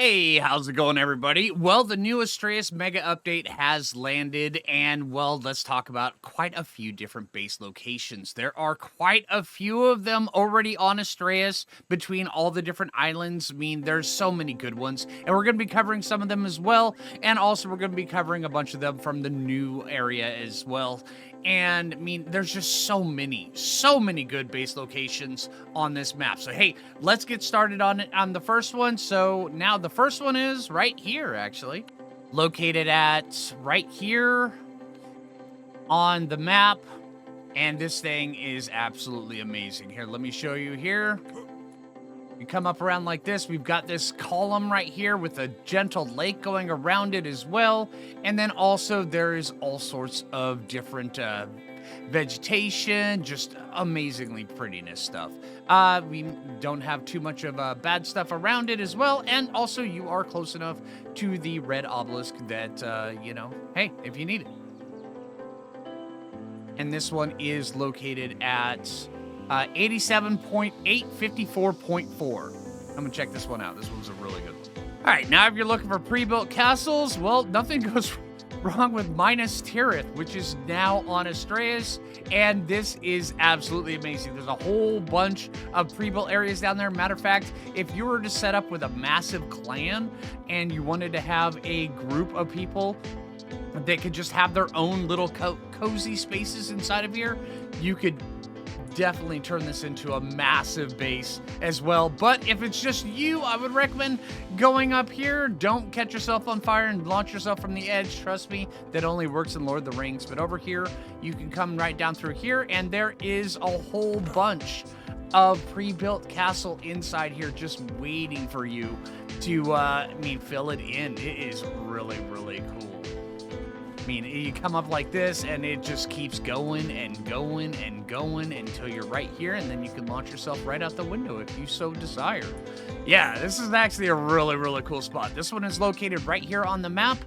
Hey, how's it going, everybody? Well, the new Astraeos mega update has landed, and well, let's talk about quite a few different base locations. There are quite a few of them already on Astraeos between all the different islands. I mean, there's so many good ones, and we're going to be covering some of them as well, and also we're going to be covering a bunch of them from the new area as well. And I mean, there's just so many good base locations on this map. So hey, let's get started on it on the first one. So now the first one is right here, actually, located at right here on the map. And this thing is absolutely amazing. Here, let me show you here. You come up around like this. We've got this column right here with a gentle lake going around it as well. And then also there is all sorts of different vegetation, just amazingly prettiness stuff. We don't have too much of bad stuff around it as well. And also you are close enough to the red obelisk that, you know, hey, if you need it. And this one is located at 87.8, 54.4. I'm gonna check this one out. This one's a really good one. All right, now if you're looking for pre-built castles, well, nothing goes wrong with Minas Tirith, which is now on Astraeos, and this is absolutely amazing. There's a whole bunch of pre-built areas down there. Matter of fact, if you were to set up with a massive clan and you wanted to have a group of people that could just have their own little cozy spaces inside of here, you could definitely turn this into a massive base as well. But if it's just you, I would recommend going up here. Don't catch yourself on fire and launch yourself from the edge. Trust me, that only works in Lord of the Rings. But over here, you can come right down through here, and there is a whole bunch of pre-built castle inside here just waiting for you to, fill it in. It is really, really cool. I mean, you come up like this, and it just keeps going and going and going until you're right here, and then you can launch yourself right out the window if you so desire. Yeah, this is actually a really, really cool spot. This one is located right here on the map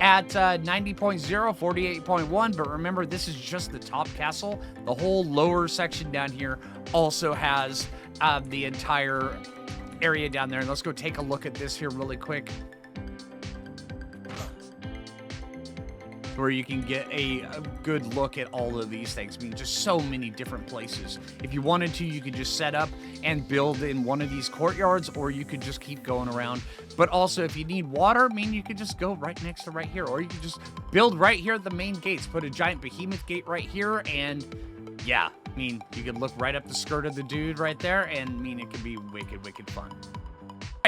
at 90.0, 48.1, but remember, this is just the top castle. The whole lower section down here also has the entire area down there. And let's go take a look at this here really quick, where you can get a good look at all of these things. I mean, just so many different places. If you wanted to, you could just set up and build in one of these courtyards, or you could just keep going around. But also, if you need water, I mean, you could just go right next to right here, or you could just build right here at the main gates. Put a giant behemoth gate right here, and yeah, I mean, you could look right up the skirt of the dude right there, and I mean, it could be wicked, wicked fun.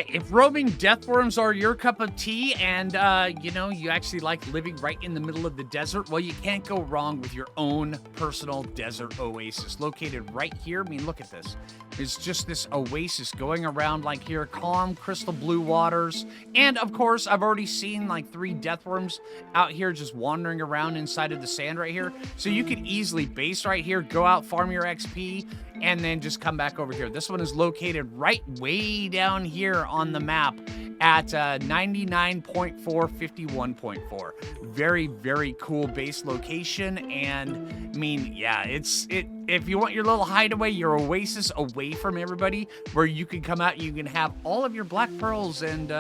If roaming deathworms are your cup of tea and, you actually like living right in the middle of the desert, well, you can't go wrong with your own personal desert oasis located right here. I mean, look at this. It's just this oasis going around like here, calm, crystal blue waters. And, of course, I've already seen like 3 deathworms out here just wandering around inside of the sand right here. So you could easily base right here, go out, farm your XP, and then just come back over here. This one is located right way down here on the map at 99.4, 51.4. Very, very cool base location. And I mean, yeah, if you want your little hideaway, your oasis away from everybody, where you can come out, you can have all of your black pearls and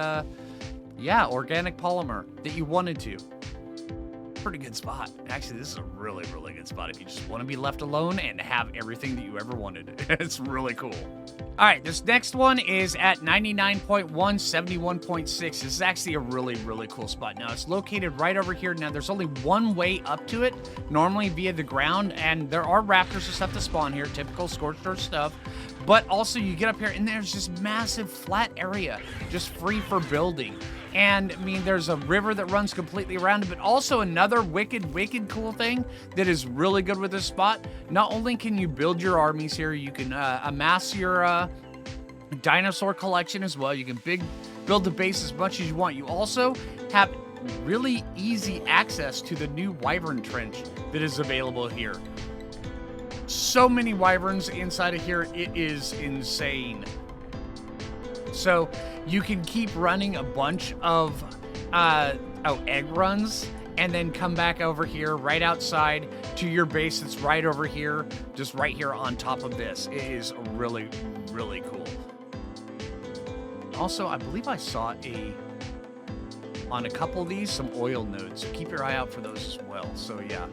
organic polymer that you wanted to. Pretty good spot. Actually, this is a really, really good spot if you just want to be left alone and have everything that you ever wanted. It's really cool. All right, this next one is at 99.1, 71.6. This is actually a really, really cool spot. Now, it's located right over here. Now, there's only one way up to it, normally via the ground, and there are raptors and stuff to spawn here, typical scorched earth stuff. But also, you get up here, and there's this massive flat area just free for building. And, I mean, there's a river that runs completely around it, but also another wicked, wicked cool thing that is really good with this spot. Not only can you build your armies here, you can amass your dinosaur collection as well. You can build the base as much as you want. You also have really easy access to the new Wyvern trench that is available here. So many Wyverns inside of here, it is insane. So you can keep running a bunch of egg runs, and then come back over here right outside to your base that's right over here, just right here on top of this. It is really, really cool. also, I believe I saw on a couple of these, some oil nodes. So keep your eye out for those as well. So yeah,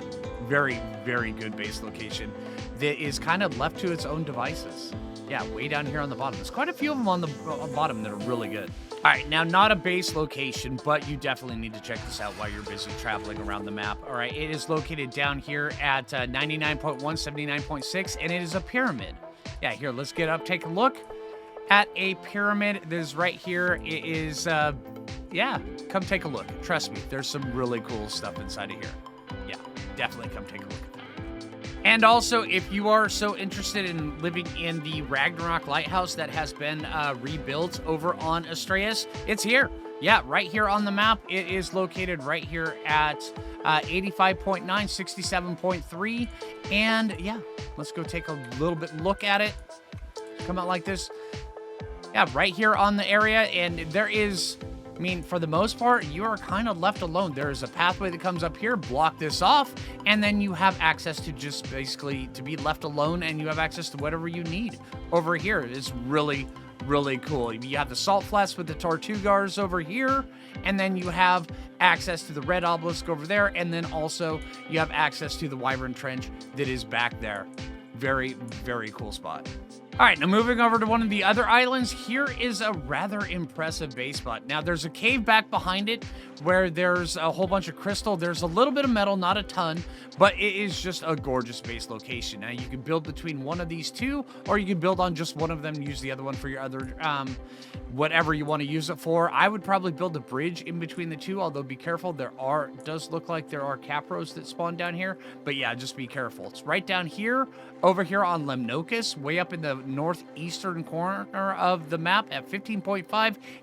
very, very good base location that is kind of left to its own devices. Yeah, way down here on the bottom. There's quite a few of them on the bottom that are really good. All right, now not a base location, but you definitely need to check this out while you're busy traveling around the map. All right, it is located down here at 99.1, 79.6, and it is a pyramid. Yeah, here, let's get up, take a look at a pyramid that is right here. It is, yeah, come take a look. Trust me, there's some really cool stuff inside of here. Yeah, definitely come take a look at that. And also, if you are so interested in living in the Ragnarok lighthouse that has been rebuilt over on Astraeos, it's here. Yeah, right here on the map. It is located right here at 85.9, 67.3. And yeah, let's go take a little bit look at it. Come out like this. Yeah, right here on the area. And there is, I mean, for the most part, you are kind of left alone. There is a pathway that comes up here, block this off, and then you have access to just basically to be left alone, and you have access to whatever you need over here. It's really, really cool. You have the salt flats with the Tortugars over here, and then you have access to the red obelisk over there, and then also you have access to the Wyvern trench that is back there. Very, very cool spot. All right, now moving over to one of the other islands, here is a rather impressive base spot. Now, there's a cave back behind it where there's a whole bunch of crystal. There's a little bit of metal, not a ton, but it is just a gorgeous base location. Now, you can build between one of these two, or you can build on just one of them and use the other one for your other, whatever you want to use it for. I would probably build a bridge in between the two, although be careful. Does look like there are capros that spawn down here, but yeah, just be careful. It's right down here, over here on Lemnokus, way up in the northeastern corner of the map at 15.5,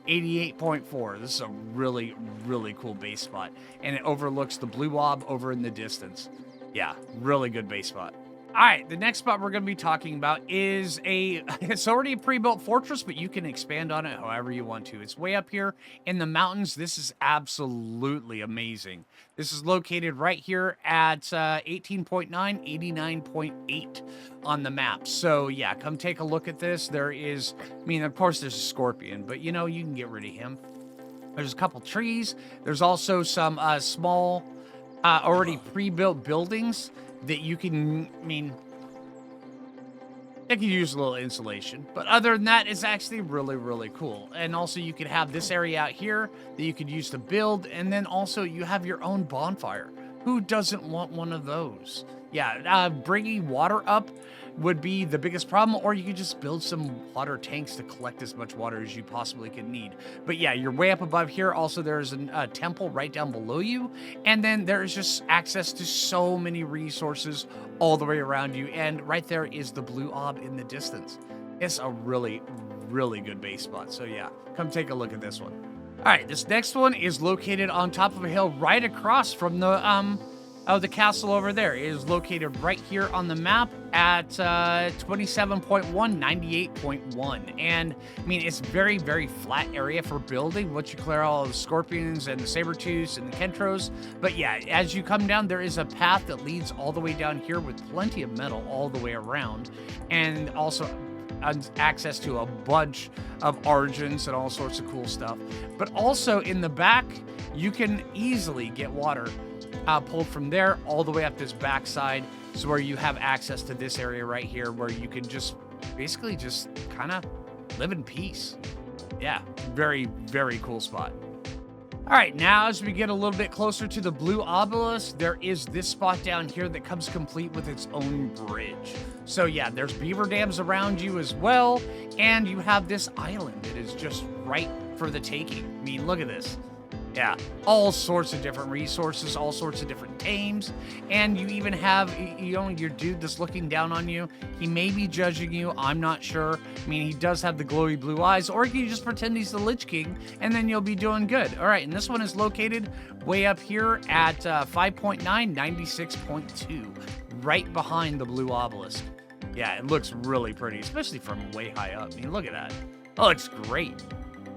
88.4. This is a really, really cool base spot, and it overlooks the blue ob over in the distance. Yeah, really good base spot. All right, the next spot we're going to be talking about is it's already a pre-built fortress, but you can expand on it however you want to. It's way up here in the mountains. This is absolutely amazing. This is located right here at 18.9, 89.8 on the map. So yeah, come take a look at this. There is, I mean, of course there's a scorpion, but you know, you can get rid of him. There's a couple trees. There's also some small, already pre-built buildings that you can, I mean, it could use a little insulation, but other than that, it's actually really, really cool. And also you could have this area out here that you could use to build, and then also you have your own bonfire. Who doesn't want one of those? Yeah, bringing water up would be the biggest problem, or you could just build some water tanks to collect as much water as you possibly could need. But yeah, you're way up above here. Also, there's a temple right down below you, and then there's just access to so many resources all the way around you, and right there is the blue ob in the distance. It's a really, really good base spot. So yeah, come take a look at this one. All right, this next one is located on top of a hill right across from the castle over there. It is located right here on the map at 27.1, 98.1. And I mean, it's very, very flat area for building once you clear all the scorpions and the saber-tooths and the kentros. But yeah, as you come down, there is a path that leads all the way down here with plenty of metal all the way around, and also access to a bunch of origins and all sorts of cool stuff. But also in the back, you can easily get water pulled from there all the way up this backside, so where you have access to this area right here where you can just basically just kind of live in peace. Yeah, very, very cool spot. All right, now as we get a little bit closer to the blue obelisk, there is this spot down here that comes complete with its own bridge. So yeah, there's beaver dams around you as well, and you have this island that is just right for the taking. I mean, look at this. Yeah, all sorts of different resources, all sorts of different tames, and you even have, you know, your dude that's looking down on you. He may be judging you, I'm not sure. I mean, he does have the glowy blue eyes, or you can just pretend he's the Lich King, and then you'll be doing good. All right, and this one is located way up here at 5.9, 96.2, right behind the blue obelisk. Yeah, it looks really pretty, especially from way high up. I mean, look at that. Oh, it's great.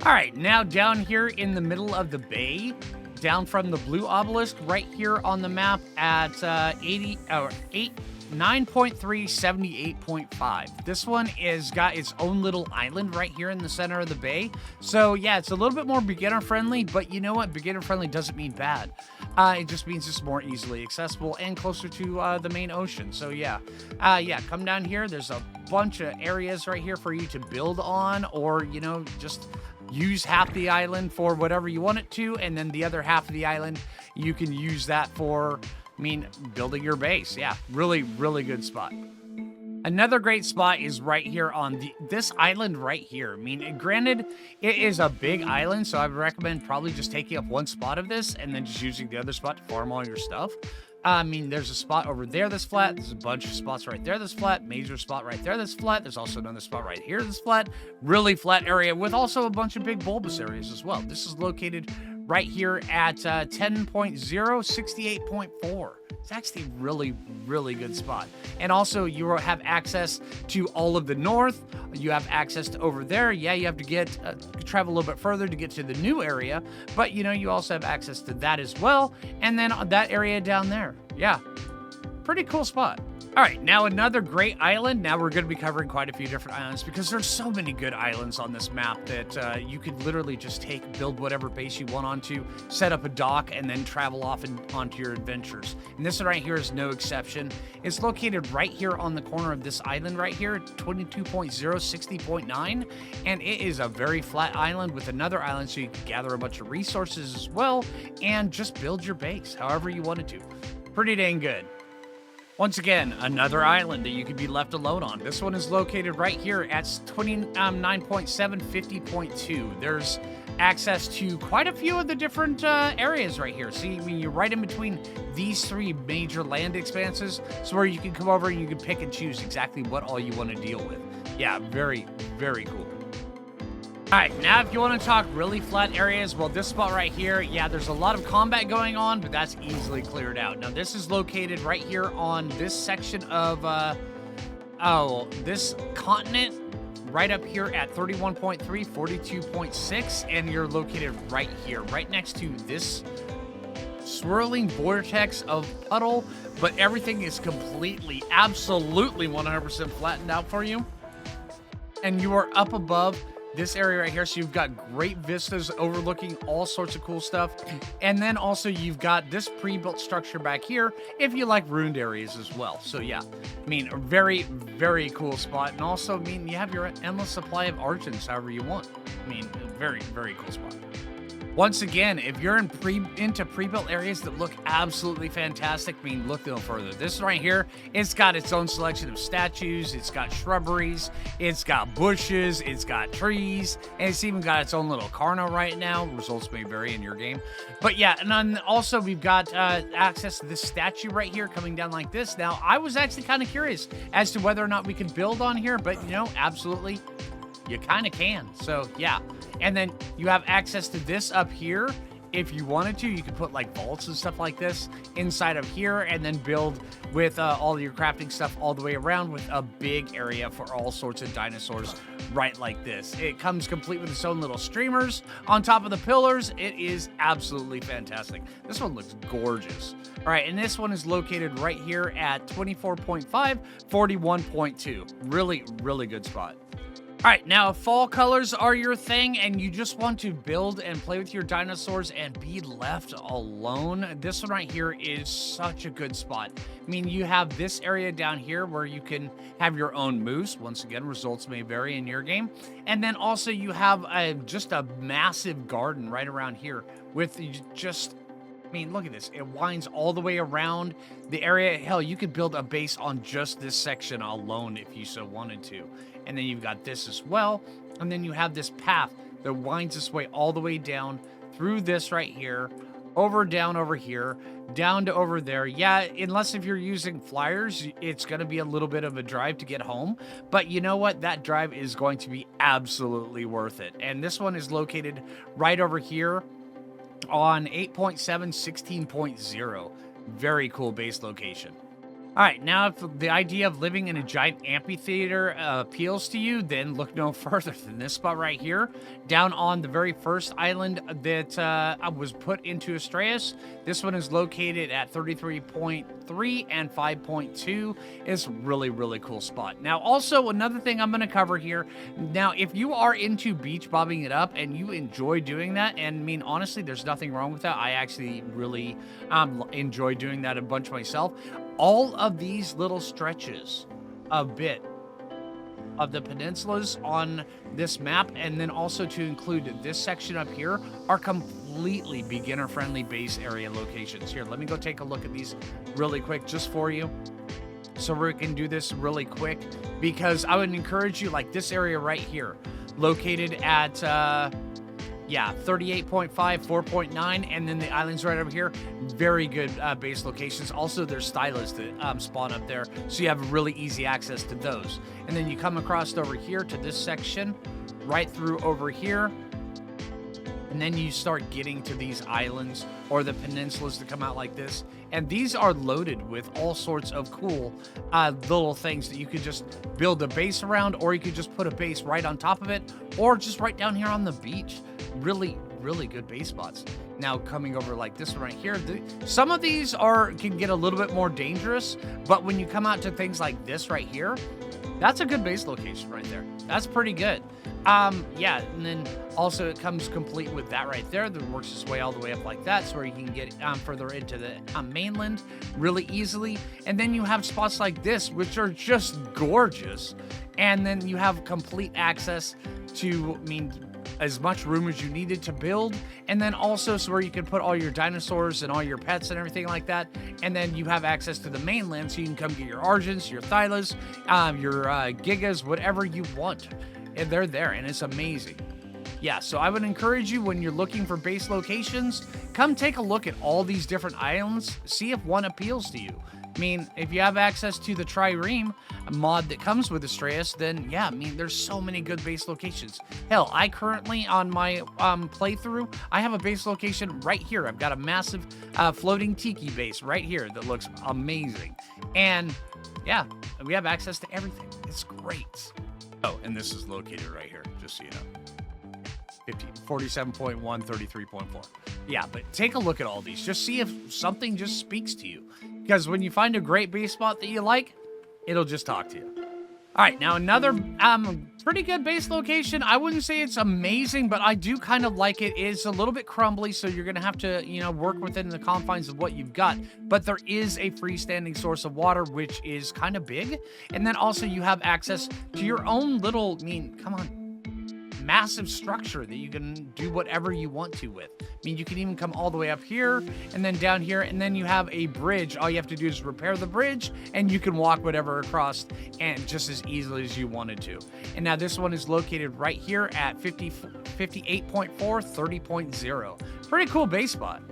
All right, now down here in the middle of the bay, down from the blue obelisk, right here on the map at 8 9.3, 78.5. This one is got its own little island right here in the center of the bay. So yeah, it's a little bit more beginner friendly, but you know what? Beginner friendly doesn't mean bad. It just means it's more easily accessible and closer to the main ocean. So yeah, come down here. There's a bunch of areas right here for you to build on, or, you know, just use half the island for whatever you want it to, and then the other half of the island, you can use that for, building your base. Yeah, really, really good spot. Another great spot is right here on this island right here. Granted, it is a big island, so I would recommend probably just taking up one spot of this and then just using the other spot to farm all your stuff. There's a spot over there that's flat. There's a bunch of spots right there that's flat. Major spot right there that's flat. There's also another spot right here that's flat. Really flat area with also a bunch of big bulbous areas as well. This is located right here at 10.0, 68.4. It's actually a really, really good spot. And also, you have access to all of the north. You have access to over there. Yeah, you have to travel a little bit further to get to the new area. But, you also have access to that as well. And then that area down there. Yeah, pretty cool spot. All right, now another great island. Now we're going to be covering quite a few different islands because there's so many good islands on this map that you could literally just build whatever base you want onto, set up a dock, and then travel off onto your adventures. And this one right here is no exception. It's located right here on the corner of this island right here, 22.0, 60.9, and it is a very flat island with another island, so you can gather a bunch of resources as well and just build your base however you wanted to. Pretty dang good. Once again, another island that you could be left alone on. This one is located right here at 29.7, 50.2. There's access to quite a few of the different areas right here. See, you're right in between these three major land expanses, so where you can come over and you can pick and choose exactly what all you want to deal with. Yeah, very, very cool. All right, now if you want to talk really flat areas, well, this spot right here, yeah, there's a lot of combat going on, but that's easily cleared out. Now, this is located right here on this section of, this continent, right up here at 31.3, 42.6, and you're located right here, right next to this swirling vortex of puddle, but everything is completely, absolutely 100% flattened out for you. And you are up above this area right here, so you've got great vistas overlooking all sorts of cool stuff. And then also you've got this pre-built structure back here if you like ruined areas as well. So yeah, a very, very cool spot. And also, you have your endless supply of archons however you want. Very, very cool spot. Once again, if you're into pre-built areas that look absolutely fantastic, look no further. This right here, it's got its own selection of statues, it's got shrubberies, it's got bushes, it's got trees, and it's even got its own little Carno right now. Results may vary in your game. But yeah, and then also we've got access to this statue right here coming down like this. Now, I was actually kind of curious as to whether or not we could build on here, but absolutely, you kind of can. So yeah. And then you have access to this up here. If you wanted to, you could put like vaults and stuff like this inside of here and then build with all your crafting stuff all the way around with a big area for all sorts of dinosaurs right like this. It comes complete with its own little streamers on top of the pillars. It is absolutely fantastic. This one looks gorgeous. All right, and this one is located right here at 24.5, 41.2. Really, really good spot. All right, now if fall colors are your thing and you just want to build and play with your dinosaurs and be left alone, this one right here is such a good spot. You have this area down here where you can have your own moose. Once again, results may vary in your game. And then also you have just a massive garden right around here with just... look at this. It winds all the way around the area. Hell, you could build a base on just this section alone if you so wanted to. And then you've got this as well. And then you have this path that winds this way all the way down through this right here, down over here, down to over there. Yeah, unless if you're using flyers, it's going to be a little bit of a drive to get home. But you know what? That drive is going to be absolutely worth it. And this one is located right over here on 8.7, 16.0. Very cool base location. All right, now if the idea of living in a giant amphitheater appeals to you, then look no further than this spot right here, down on the very first island that was put into Astraeos. This one is located at 33.3 and 5.2. It's really, really cool spot. Now, also another thing I'm going to cover here. Now, if you are into beach bobbing it up and you enjoy doing that, and I mean, honestly, there's nothing wrong with that. I actually really enjoy doing that a bunch myself. All of these little stretches a bit of the peninsulas on this map, and then also to include this section up here, are completely beginner-friendly base area locations. Here, let me go take a look at these really quick just for you. So we can do this really quick, because I would encourage you, like this area right here, located at 38.5, 4.9, and then the islands right over here. Very good base locations. Also, there's stylas that spawn up there, so you have really easy access to those. And then you come across over here to this section, right through over here, and then you start getting to these islands or the peninsulas that come out like this. And these are loaded with all sorts of cool little things that you could just build a base around, or you could just put a base right on top of it, or just right down here on the beach. Really, really good base spots. Now, coming over like this one right here, some of these can get a little bit more dangerous, but when you come out to things like this right here, that's a good base location right there. That's pretty good. Yeah, and then also it comes complete with that right there that works its way all the way up like that, so where you can get further into the mainland really easily. And then you have spots like this, which are just gorgeous. And then you have complete access to, I mean, as much room as you needed to build, and then also so where you can put all your dinosaurs and all your pets and everything like that. And then you have access to the mainland, so you can come get your Argents, your Thylas, your Gigas, whatever you want. And they're there, and it's amazing. Yeah, so I would encourage you, when you're looking for base locations, come take a look at all these different islands, see if one appeals to you. I mean, if you have access to the Trireme mod that comes with Astraeos, then yeah, I mean, there's so many good base locations. Hell, I currently, on my playthrough, I have a base location right here. I've got a massive floating tiki base right here that looks amazing. And yeah, we have access to everything. It's great. Oh, and this is located right here, just so you know. 47.1, 33.4. Yeah, but take a look at all these. Just see if something just speaks to you. Because when you find a great base spot that you like, it'll just talk to you. All right, now another pretty good base location. I wouldn't say it's amazing, but I do kind of like it. It's a little bit crumbly, so you're going to have to, you know, work within the confines of what you've got. But there is a freestanding source of water, which is kind of big. And then also you have access to your own little, I mean, come on, massive structure that you can do whatever you want to with. I mean, you can even come all the way up here and then down here, and then you have a bridge. All you have to do is repair the bridge, and you can walk whatever across, and just as easily as you wanted to. And now this one is located right here at 58.4, 30.0. Pretty cool base spot.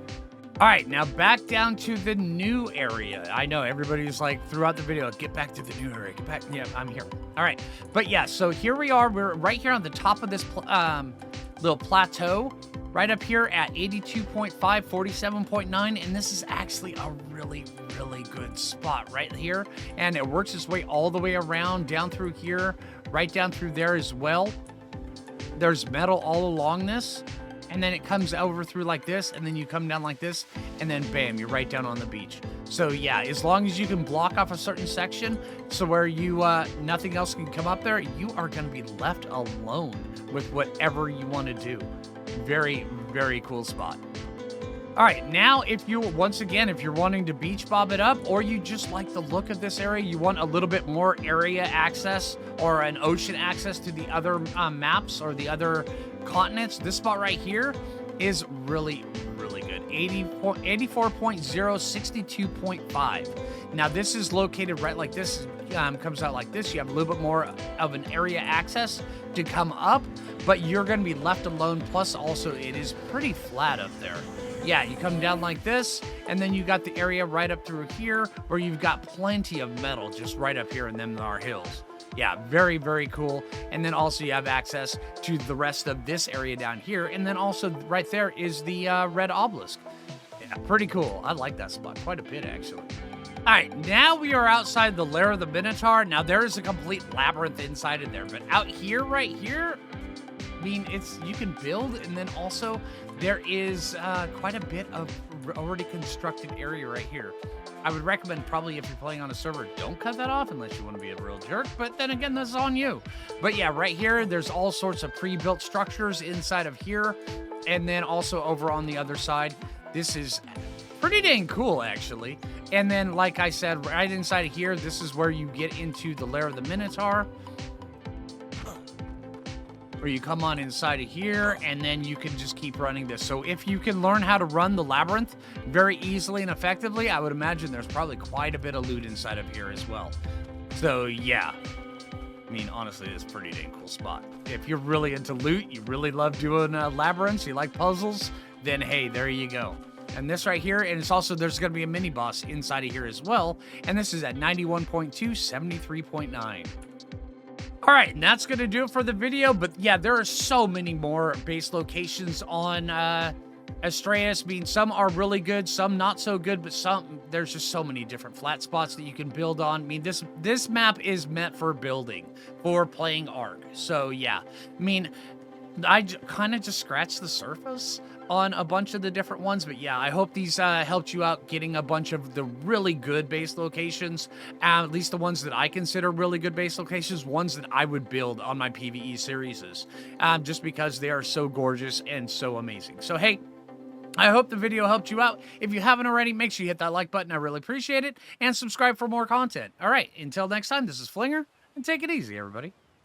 All right, now back down to the new area. I know everybody's like, throughout the video, get back to the new area, get back. Yeah, I'm here. All right, but yeah, so here we are. We're right here on the top of this little plateau, right up here at 82.5, 47.9, and this is actually a really, really good spot right here. And it works its way all the way around, down through here, right down through there as well. There's metal all along this. And then it comes over through like this, and then you come down like this, and then bam, you're right down on the beach. So yeah, as long as you can block off a certain section, so where you nothing else can come up there, you are going to be left alone with whatever you want to do. Very, very cool spot. All right, now if you're wanting to beach bob it up, or you just like the look of this area, you want a little bit more area access or an ocean access to the other maps or the other continents, this spot right here is really, really good. 84.0, 62.5. Now this is located right like this, comes out like this. You have a little bit more of an area access to come up, but you're going to be left alone. Plus also it is pretty flat up there. Yeah, you come down like this, and then you got the area right up through here where you've got plenty of metal just right up here in them are hills. Yeah, very, very cool. And then also you have access to the rest of this area down here. And then also right there is the red obelisk. Yeah, pretty cool. I like that spot quite a bit, actually. All right, now we are outside the lair of the Minotaur. Now there is a complete labyrinth inside of there, but out here, right here, I mean, you can build, and then also there is quite a bit of already constructed area right here. I would recommend probably if you're playing on a server, don't cut that off unless you want to be a real jerk, but then again, that's on you. But yeah, right here, there's all sorts of pre-built structures inside of here, and then also over on the other side. This is pretty dang cool, actually. And then, like I said, right inside of here, this is where you get into the lair of the Minotaur. Where you come on inside of here, and then you can just keep running this. So if you can learn how to run the labyrinth very easily and effectively, I would imagine there's probably quite a bit of loot inside of here as well. So yeah, I mean, honestly, it's a pretty dang cool spot. If you're really into loot, you really love doing labyrinths, you like puzzles, then hey, there you go. And this right here, and it's also, there's going to be a mini boss inside of here as well. And this is at 91.2, 73.9. All right, and that's going to do it for the video. But yeah, there are so many more base locations on Astraeos. I mean, some are really good, some not so good, but there's just so many different flat spots that you can build on. I mean, this map is meant for building, for playing Ark. So yeah, I mean, I kind of just scratched the surface on a bunch of the different ones, but yeah, I hope these helped you out getting a bunch of the really good base locations, at least the ones that I consider really good base locations, ones that I would build on my PVE series, just because they are so gorgeous and so amazing. So hey, I hope the video helped you out. If you haven't already, make sure you hit that like button. I really appreciate it, and subscribe for more content. All right, until next time, this is Phlinger, and take it easy, everybody.